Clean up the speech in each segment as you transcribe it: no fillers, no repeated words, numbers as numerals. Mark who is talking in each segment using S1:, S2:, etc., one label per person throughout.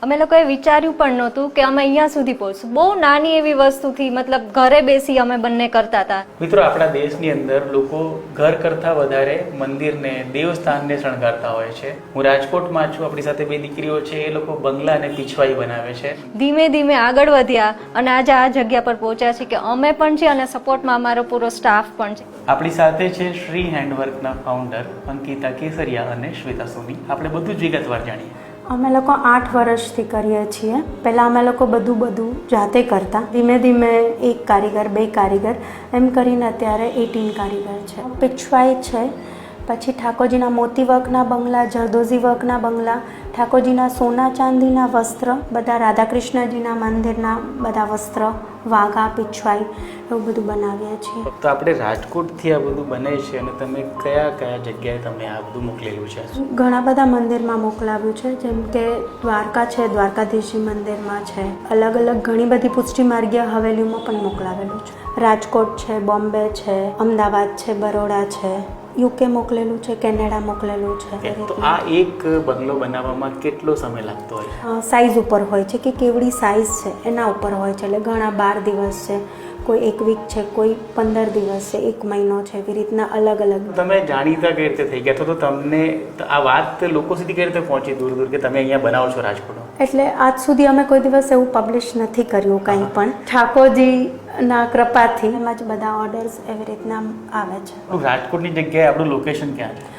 S1: અમે લોકોએ વિચાર્યું પણ નહોતું કે અમે અહીંયા સુધી પહોંચશું. બહુ નાની એવી વસ્તુથી મતલબ ઘરે બેસી અમે બંને કરતા હતા.
S2: મિત્રો, આપણા દેશની અંદર લોકો ઘર કરતા વધારે મંદિરને, દેવસ્થાનને શણગારતા હોય છે. હું રાજકોટમાં છું, આપણી સાથે બે દીકરીઓ છે, એ લોકો બંગલા અને પીછવાઈ બનાવે છે.
S1: ધીમે ધીમે આગળ વધ્યા અને આજે આ જગ્યા પર પહોંચ્યા છે કે અમે પણ છે અને સપોર્ટમાં અમારો પૂરો સ્ટાફ પણ છે.
S2: આપણી સાથે છે શ્રી હેન્ડવર્કના ફાઉન્ડર અંકિતા કેસરિયા અને શ્વેતા સોની. આપણે બધું જ વિગતવાર જાણીએ.
S3: અમે લોકો 8 વર્ષથી કરીએ છીએ. પહેલાં અમે લોકો બધું જાતે કરતા. ધીમે ધીમે 1 કારીગર, 2 કારીગર એમ કરીને અત્યારે 18 કારીગર છે. પીછવાઈ છે, પછી ઠાકોરજીના મોતી વર્કના બંગલા, જરદોઝી વર્કના બંગલા, ઠાકોરજીના સોના ચાંદીના વસ્ત્ર, બધા રાધાકૃષ્ણજીના મંદિરના બધા વસ્ત્ર, વાઘા, પીછવાઈ એવું બધું બનાવીએ છીએ.
S2: તો આપણે રાજકોટથી આ બધું બને છે અને તમે કયા કયા જગ્યાએ તમે આ બધું મોકલેલું છે?
S3: ઘણા બધા મંદિરમાં મોકલાવ્યું છે, જેમ કે દ્વારકા છે, દ્વારકાધીશજી મંદિરમાં છે, અલગ અલગ ઘણી બધી પુષ્ટિ માર્ગીય હવેલીઓમાં પણ મોકલાવેલું છે. રાજકોટ છે, બોમ્બે છે, અમદાવાદ છે, બરોડા છે, યુકે મોકલેલું છે, કેનેડા મોકલેલું છે.
S2: તો આ એક બંગલો બનાવવામાં કેટલો સમય લાગતો હોય?
S3: સાઇઝ ઉપર હોય છે કે કેવડી સાઇઝ છે એના ઉપર હોય છે. એટલે ઘણા 12 દિવસ છે, કોઈ 1 વીક છે, કોઈ 15 દિવસ છે, 1 મહિનો છે, એવી રીતના અલગ અલગ.
S2: તમે જાણીતા કઈ રીતે થઈ ગયા? તો તમને આ વાત લોકો સુધી કઈ રીતે પહોંચી દૂર દૂર કે તમે અહીંયા બનાવો છો રાજકોટમાં?
S3: એટલે આજ સુધી અમે કોઈ દિવસ એવું પબ્લિશ નથી કર્યું કંઈ પણ. ઠાકોરજીના કૃપાથી એમાં જ બધા ઓર્ડર્સ એવી રીતના આવે છે.
S2: રાજકોટની જગ્યાએ આપણું લોકેશન ક્યાં છે?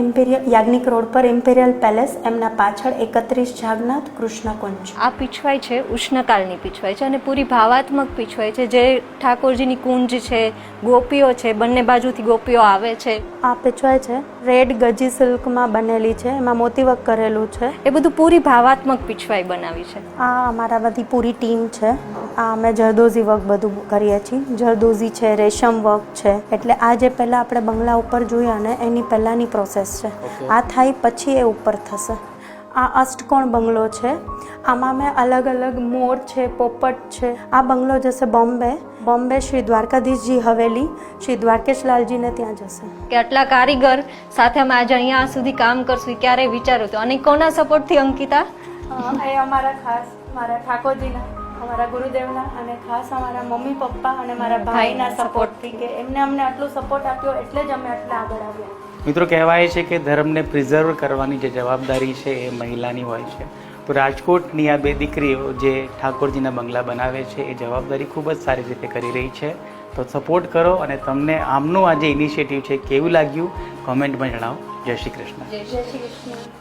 S3: એમ્પિરિયલ યાજ્ઞિક રોડ પર ઇમ્પિરિયલ પેલેસ, એમના પાછળ 31 જાગનાથ કૃષ્ણકુંજ.
S1: આ પીછવાઈ છે ઉષ્ણકાળની પીછવાઈ છે અને પૂરી ભાવાત્મક પીછવાઈ છે, જે ઠાકોરજીની કુંજ છે, ગોપીઓ છે, બંને બાજુથી ગોપીઓ આવે છે.
S3: આ પીછવાઈ છે રેડ ગજી સિલ્કમાં બનેલી છે, એમાં મોતીવર્ક કરેલું છે.
S1: એ બધું પૂરી ભાવાત્મક પીછવાઈ બનાવી છે.
S3: આ અમારા બધી પૂરી ટીમ છે. આ અમે જરદોઝી વર્ક બધું કરીએ છીએ. જરદોઝી છે, રેશમ વર્ક છે. એટલે આ જે પહેલાં આપણે બંગલા ઉપર જોયા ને એની પહેલાંની પ્રોસેસ છે. આ થાય પછી એ ઉપર થશે. આ અષ્ટકોણ બંગલો છે. આમાં મેં અલગ અલગ મોર છે, પોપટ છે. આ બંગલો જશે બોમ્બે શ્રી દ્વારકાધીશજી હવેલી, શ્રી દ્વારકેશલાલજીને ત્યાં જશે.
S1: કે આટલા કારીગર સાથે અમે આજે અહીંયા સુધી કામ કરશું ક્યારેય વિચાર્યું હતું? અને કોના સપોર્ટથી અંકિતા?
S3: એ અમારા ખાસ મારા ઠાકોરજીના, અમારા ગુરુદેવના અને ખાસ અમારા મમ્મી પપ્પા અને મારા ભાઈના સપોર્ટથી, કે એમને અમને આટલું સપોર્ટ આપ્યો એટલે જ અમે આટલા આગળ આવ્યા.
S2: મિત્રો, કહેવાય છે કે ધર્મને પ્રિઝર્વ કરવાની જે જવાબદારી છે એ મહિલાની હોય છે. તો રાજકોટની આ 2 દીકરીઓ જે ઠાકોરજીના બંગલા બનાવે છે એ જવાબદારી ખૂબ જ સારી રીતે કરી રહી છે. તો સપોર્ટ કરો અને તમને આમનું આ જે ઇનિશિયેટિવ છે કેવું લાગ્યું કોમેન્ટમાં જણાવો. જય શ્રી કૃષ્ણ.
S1: જય શ્રી કૃષ્ણ.